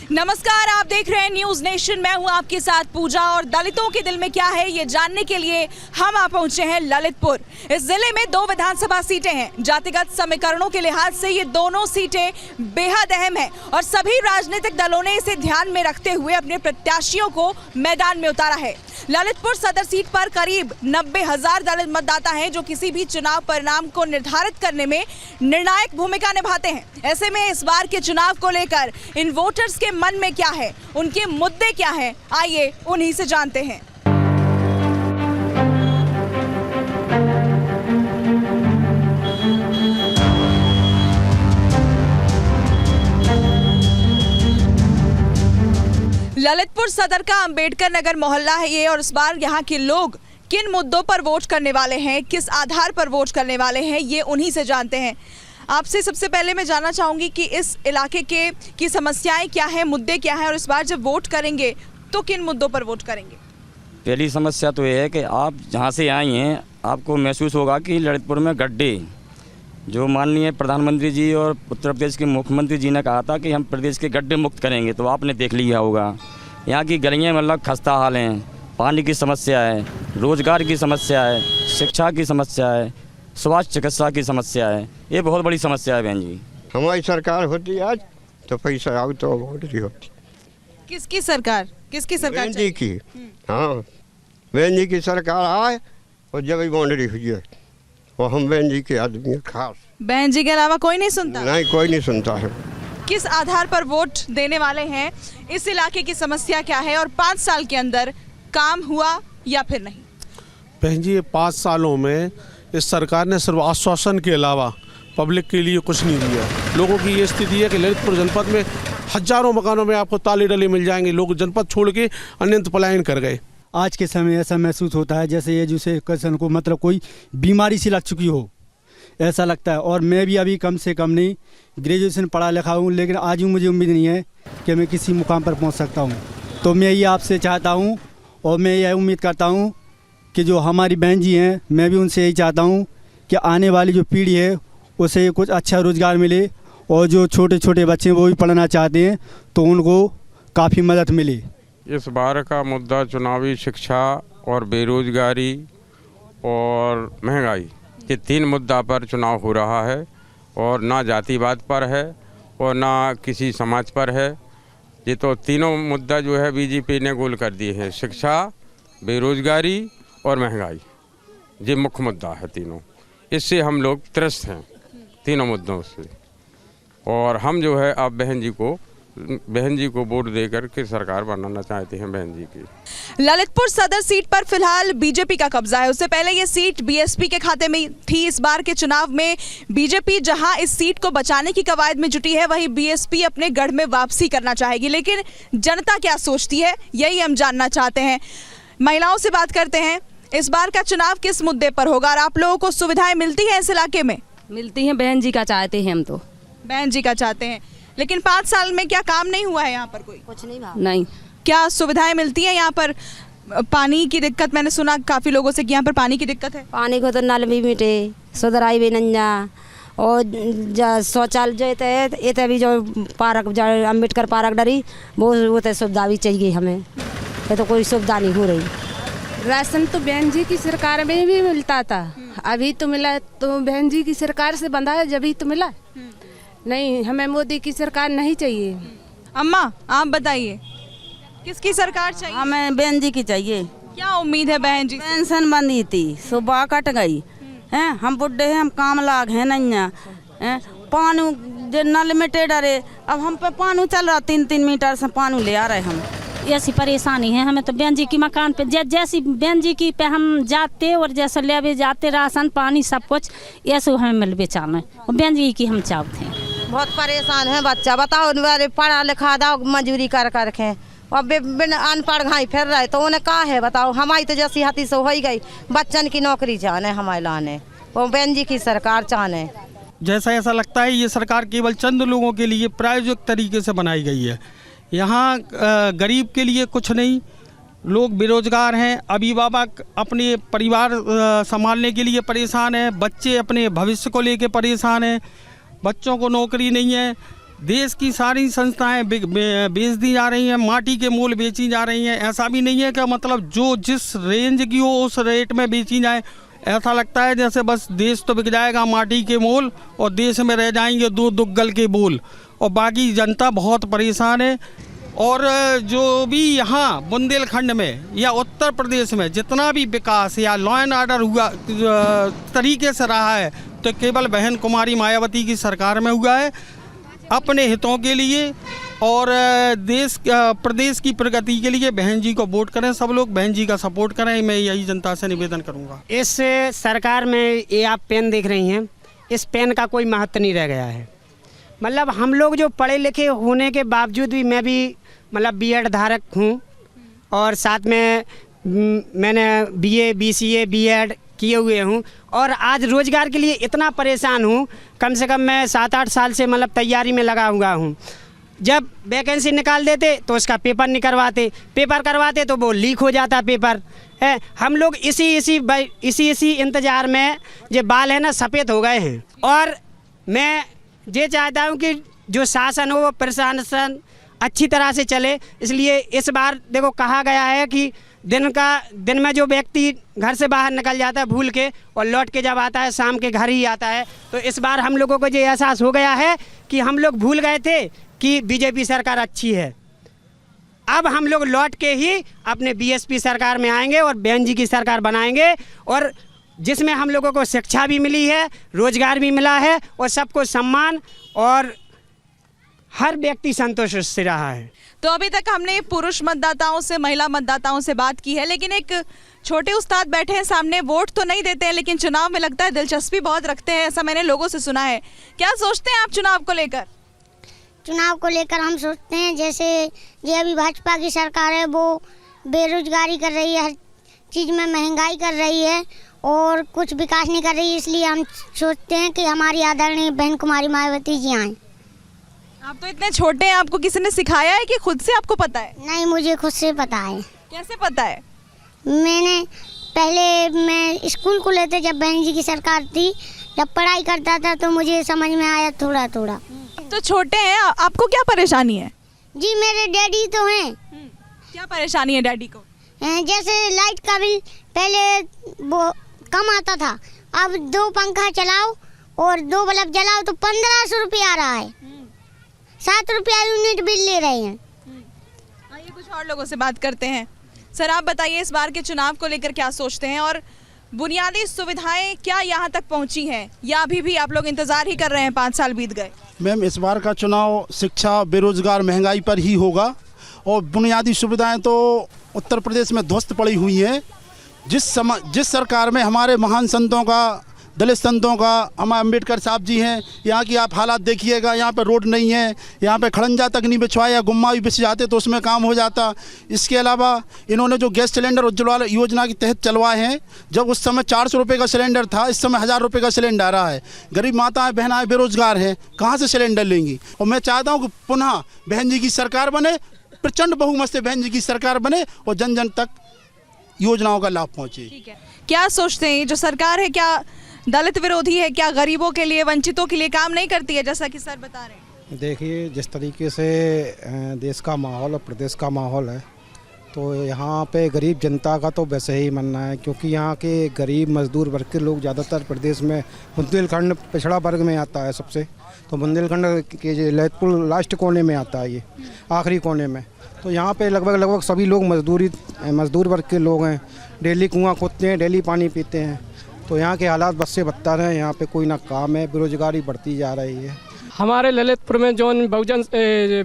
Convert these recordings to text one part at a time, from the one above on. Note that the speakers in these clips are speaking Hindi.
नमस्कार, आप देख रहे हैं न्यूज नेशन। मैं हूं आपके साथ पूजा और दलितों के दिल में क्या है ये जानने के लिए हम आ पहुंचे हैं ललितपुर। इस जिले में 2 विधानसभा सीटें हैं। जातिगत समीकरणों के लिहाज से ये दोनों सीटें बेहद अहम हैं और सभी राजनीतिक दलों ने इसे ध्यान में रखते हुए अपने प्रत्याशियों को मैदान में उतारा है। ललितपुर सदर सीट पर करीब 90,000 दलित मतदाता हैं जो किसी भी चुनाव परिणाम को निर्धारित करने में निर्णायक भूमिका निभाते हैं। ऐसे में इस बार के चुनाव को लेकर इन वोटर्स के मन में क्या है, उनके मुद्दे क्या हैं, आइए उन्हीं से जानते हैं। ललितपुर सदर का अंबेडकर नगर मोहल्ला है ये, और इस बार यहाँ के लोग किन मुद्दों पर वोट करने वाले हैं, किस आधार पर वोट करने वाले हैं, ये उन्हीं से जानते हैं। आपसे सबसे पहले मैं जानना चाहूँगी कि इस इलाके की समस्याएं क्या हैं, मुद्दे क्या हैं, और इस बार जब वोट करेंगे तो किन मुद्दों पर वोट करेंगे? पहली समस्या तो ये है कि आप जहाँ से आई हैं आपको महसूस होगा कि ललितपुर में गड्ढे, जो माननीय प्रधानमंत्री जी और उत्तर प्रदेश के मुख्यमंत्री जी ने कहा था कि हम प्रदेश के गड्ढे मुक्त करेंगे, तो आपने देख लिया होगा। यहाँ की गलियाँ मतलब खस्ता हाल हैं, पानी की समस्या है, रोजगार की समस्या है, शिक्षा की समस्या है, स्वास्थ्य चिकित्सा की समस्या है। ये बहुत बड़ी समस्या है बहन जी। हमारी सरकार होती आज तो पैसा आओ तो वोट भी होती। किसकी सरकार? किसकी सरकार? बहन जी की। हाँ, बहन जी की सरकार आए और जब ही बाउंड्री हुई है वो हम बहन जी के आदमी हैं खास। बहन जी के अलावा कोई नहीं सुनता? नहीं, कोई नहीं सुनता है। किस आधार पर वोट देने वाले हैं? इस इलाके की समस्या क्या है और 5 साल के अंदर काम हुआ या फिर नहीं? बहन जी, 5 सालों में इस सरकार ने सिर्फ आश्वासन के अलावा पब्लिक के लिए कुछ नहीं दिया। लोगों की ये स्थिति है कि ललितपुर जनपद में हजारों मकानों में आपको ताले डले मिल जाएंगे। लोग जनपद छोड़ के अन्यत्र पलायन कर गए। आज के समय ऐसा महसूस होता है जैसे ये जिसे किसान को मतलब कोई बीमारी सी लग चुकी हो, ऐसा लगता है। और मैं भी अभी कम से कम नहीं ग्रेजुएशन पढ़ा लिखा हूँ, लेकिन आज भी मुझे उम्मीद नहीं है कि मैं किसी मुकाम पर पहुँच सकता हूँ। तो मैं ये आपसे चाहता हूँ और मैं यह उम्मीद करता हूँ कि जो हमारी बहन जी हैं, मैं भी उनसे यही चाहता हूँ कि आने वाली जो पीढ़ी है उसे कुछ अच्छा रोज़गार मिले, और जो छोटे छोटे बच्चे वो भी पढ़ना चाहते हैं तो उनको काफ़ी मदद मिले। इस बार का मुद्दा चुनावी शिक्षा और बेरोजगारी और महंगाई, ये 3 मुद्दा पर चुनाव हो रहा है, और ना जातिवाद पर है और ना किसी समाज पर है। ये तो तीनों मुद्दा जो है बीजेपी ने गोल कर दिए हैं। शिक्षा, बेरोजगारी और महंगाई, ये मुख्य मुद्दा है तीनों। इससे हम लोग त्रस्त हैं तीनों मुद्दों से, और हम जो है अब बहन जी को वोट देकर के सरकार बनाना चाहते हैं बहन जी की। ललितपुर सदर सीट पर फिलहाल बीजेपी का कब्जा है। उससे पहले ये सीट बीएसपी के खाते में थी। इस बार के चुनाव में बीजेपी जहां इस सीट को बचाने की कवायद में जुटी है, वहीं बीएसपी अपने गढ़ में वापसी करना चाहेगी। लेकिन जनता क्या सोचती है, यही हम जानना चाहते हैं। महिलाओं से बात करते हैं। इस बार का चुनाव किस मुद्दे पर होगा और आप लोगों को सुविधाएं मिलती है इस इलाके में? मिलती हैं, बहन जी का चाहते हैं हम तो। बहन जी का चाहते हैं, लेकिन 5 साल में क्या काम नहीं हुआ है यहाँ पर? कोई कुछ नहीं। क्या सुविधाएं मिलती है यहाँ पर? पानी की दिक्कत, मैंने सुना काफ़ी लोगों से कि यहाँ पर पानी की दिक्कत है। पानी को तो नल भी मिटे, सुधराई भी नहीं जा, और शौचालय जो भी जो पार्क अम्बेडकर पार्क डरी वो तो सुविधा भी चाहिए हमें। ये तो कोई सुविधा नहीं हो रही। राशन तो बहन जी की सरकार में भी मिलता था, अभी तो मिला तो बहन जी की सरकार से बंधा है, जब ही तो मिला। नहीं, हमें मोदी की सरकार नहीं चाहिए। अम्मा, आप बताइए किसकी सरकार चाहिए? हमें बहन जी की चाहिए। क्या उम्मीद है बहन जी? पेंशन बंदी थी, सुबह कट गई हैं। हम बुढ़े हैं, हम काम लाग हैं नहीं हैं। पानी जो नल में टेढ़े, अब हम पे पानी चल रहा 3-3 मीटर से पानी ले आ रहे हम। ऐसी परेशानी है हमें तो बहन जी की मकान पे जैसी बहन जी की पे हम जाते और जैसे ले जाते राशन पानी सब कुछ ऐसे हमें मिल बेचाना और बहन जी की हम चाहते हैं। बहुत परेशान है बच्चा, बताओ पढ़ा लिखा दाओ मजूरी कर करके अब अनपढ़ घाई फिर रहे तो उन्हें कहा है बताओ। हमारी तो जैसी हाथी से हो गई, बच्चन की नौकरी चाहने हमारे लाने, वो बहन जी की सरकार चाहने। जैसा ऐसा लगता है ये सरकार केवल चंद लोगों के लिए प्रायोजिक तरीके से बनाई गई है। यहाँ गरीब के लिए कुछ नहीं, लोग बेरोजगार हैं, अभिभावक अपने परिवार संभालने के लिए परेशान हैं, बच्चे अपने भविष्य को लेकर परेशान हैं, बच्चों को नौकरी नहीं है। देश की सारी संस्थाएं बेच दी जा रही हैं, माटी के मोल बेची जा रही हैं। ऐसा भी नहीं है कि मतलब जो जिस रेंज की हो उस रेट में बेची जाए। ऐसा लगता है जैसे बस देश तो बिक जाएगा माटी के मोल और देश में रह जाएंगे दो दुग्गल के बोल, और बाकी जनता बहुत परेशान है। और जो भी यहाँ बुंदेलखंड में या उत्तर प्रदेश में जितना भी विकास या लॉ एंड ऑर्डर हुआ तरीके से रहा है तो केवल बहन कुमारी मायावती की सरकार में हुआ है, अपने हितों के लिए और प्रदेश की प्रगति के लिए। बहन जी को वोट करें, सब लोग बहन जी का सपोर्ट करें, मैं यही जनता से निवेदन करूंगा। इस सरकार में ये आप पेन देख रही हैं, इस पेन का कोई महत्व नहीं रह गया है। मतलब हम लोग जो पढ़े लिखे होने के बावजूद भी, मैं भी मतलब बीएड धारक हूँ और साथ में मैंने बीए, बीसीए, बीएड किए हुए हूँ और आज रोज़गार के लिए इतना परेशान हूँ। कम से कम मैं 7-8 साल से मतलब तैयारी में लगा हुआ हूँ। जब वैकेंसी निकाल देते तो उसका पेपर करवाते तो वो लीक हो जाता पेपर है। हम लोग इसी इंतज़ार में जो बाल है ना सफ़ेद हो गए हैं। और मैं ये चाहता हूँ कि जो शासन हो वो प्रशासन अच्छी तरह से चले। इसलिए इस बार देखो कहा गया है कि दिन में जो व्यक्ति घर से बाहर निकल जाता है भूल के और लौट के जब आता है शाम के घर ही आता है। तो इस बार हम लोगों को ये एहसास हो गया है कि हम लोग भूल गए थे कि बीजेपी सरकार अच्छी है। अब हम लोग लौट के ही अपने बीएसपी सरकार में आएंगे और बहन जी की सरकार बनाएंगे, और जिसमें हम लोगों को शिक्षा भी मिली है, रोजगार भी मिला है और सबको सम्मान और हर व्यक्ति संतुष्ट से रहा है। तो अभी तक हमने पुरुष मतदाताओं से, महिला मतदाताओं से बात की है, लेकिन एक छोटे उस्ताद बैठे हैं सामने, वोट तो नहीं देते हैं लेकिन चुनाव में लगता है दिलचस्पी बहुत रखते हैं, ऐसा मैंने लोगों से सुना है। क्या सोचते हैं आप चुनाव को लेकर? चुनाव को लेकर हम सोचते हैं जैसे ये अभी भाजपा की सरकार है वो बेरोजगारी कर रही है, हर चीज़ में महंगाई कर रही है और कुछ विकास नहीं कर रही है। इसलिए हम सोचते हैं कि हमारी आदरणीय बहन कुमारी मायावती जी आएँ। आप तो इतने छोटे हैं, आपको किसी ने सिखाया है कि खुद से आपको पता है? नहीं, मुझे खुद से पता है। कैसे पता है? मैं स्कूल को लेते जब बहन जी की सरकार थी, जब पढ़ाई करता था तो मुझे समझ में आया थोड़ा थोड़ा। तो छोटे हैं, आपको क्या परेशानी है? जी मेरे डैडी तो हैं। क्या परेशानी है डैडी को? जैसे लाइट का बिल पहले वो कम आता था, अब 2 पंखा चलाओ और 2 बल्ब जलाओ तो 1500 रुपया आ रहा है। 7 रुपया यूनिट बिल ले रहे हैं। आइए कुछ और लोगों से बात करते हैं। सर आप बताइए इस बार के चुनाव को लेकर क्या सोचते हैं और बुनियादी सुविधाएं क्या यहाँ तक पहुँची हैं या अभी भी आप लोग इंतजार ही कर रहे हैं? 5 साल बीत गए। मैम इस बार का चुनाव शिक्षा, बेरोजगार, महंगाई पर ही होगा और बुनियादी सुविधाएं तो उत्तर प्रदेश में ध्वस्त पड़ी हुई हैं। जिस सरकार में हमारे महान संतों का, दलित संतों का, हमारे अम्बेडकर साहब जी हैं, यहाँ की आप हालात देखिएगा। यहाँ पे रोड नहीं है, यहाँ पे खड़ंजा तक नहीं बिछवाया, गुम्मा भी बिछ जाते तो उसमें काम हो जाता। इसके अलावा इन्होंने जो गैस सिलेंडर उज्ज्वला योजना के तहत चलवाए हैं, जब उस समय 400 रुपये का सिलेंडर था, इस समय 1000 रुपये का सिलेंडर आ रहा है। गरीब माताएं बहनाएं बेरोजगार हैं, कहाँ से सिलेंडर लेंगी? और मैं चाहता हूँ कि पुनः बहन जी की सरकार बने, प्रचंड बहुमत से बहन जी की सरकार बने और जन जन तक योजनाओं का लाभ पहुँचे। ठीक है, क्या सोचते हैं जो सरकार है क्या दलित विरोधी है? क्या गरीबों के लिए, वंचितों के लिए काम नहीं करती है जैसा कि सर बता रहे हैं? देखिए जिस तरीके से देश का माहौल और प्रदेश का माहौल है तो यहाँ पे गरीब जनता का तो वैसे ही मानना है, क्योंकि यहाँ के गरीब मजदूर वर्ग के लोग ज़्यादातर प्रदेश में बुंदेलखंड पिछड़ा वर्ग में आता है सबसे। तो बुंदेलखंड के ललितपुर लास्ट कोने में आता है, ये आखिरी कोने में। तो यहाँ पे लगभग सभी लोग मजदूर वर्ग के लोग हैं। डेली कुआँ खोदते हैं, डेली पानी पीते हैं। तो यहाँ के हालात बस से बदतर हैं। यहाँ पे कोई ना काम है, बेरोजगारी बढ़ती जा रही है। हमारे ललितपुर में जो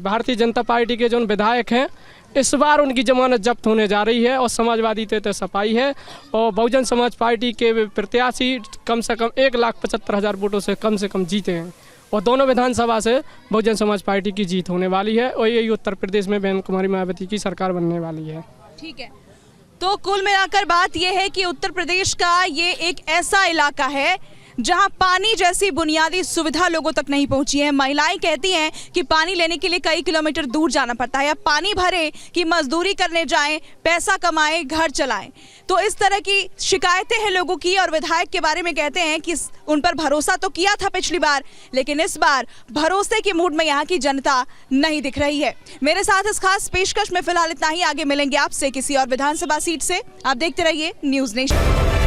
भारतीय जनता पार्टी के जो विधायक हैं, इस बार उनकी जमानत जब्त होने जा रही है और समाजवादी तो सफाई है और बहुजन समाज पार्टी के प्रत्याशी कम से कम 1,75,000 वोटों से कम जीते हैं और दोनों विधानसभा से बहुजन समाज पार्टी की जीत होने वाली है और यही उत्तर प्रदेश में बहन कुमारी मायावती की सरकार बनने वाली है। ठीक है, तो कुल मिलाकर बात यह है कि उत्तर प्रदेश का ये एक ऐसा इलाका है जहां पानी जैसी बुनियादी सुविधा लोगों तक नहीं पहुंची है। महिलाएं कहती हैं कि पानी लेने के लिए कई किलोमीटर दूर जाना पड़ता है, या पानी भरे कि मजदूरी करने जाएं, पैसा कमाएं, घर चलाएं। तो इस तरह की शिकायतें हैं लोगों की, और विधायक के बारे में कहते हैं कि उन पर भरोसा तो किया था पिछली बार, लेकिन इस बार भरोसे के मूड में यहाँ की जनता नहीं दिख रही है। मेरे साथ इस खास पेशकश में फिलहाल इतना ही। आगे मिलेंगे आपसे किसी और विधानसभा सीट से। आप देखते रहिए न्यूज़ नेशन।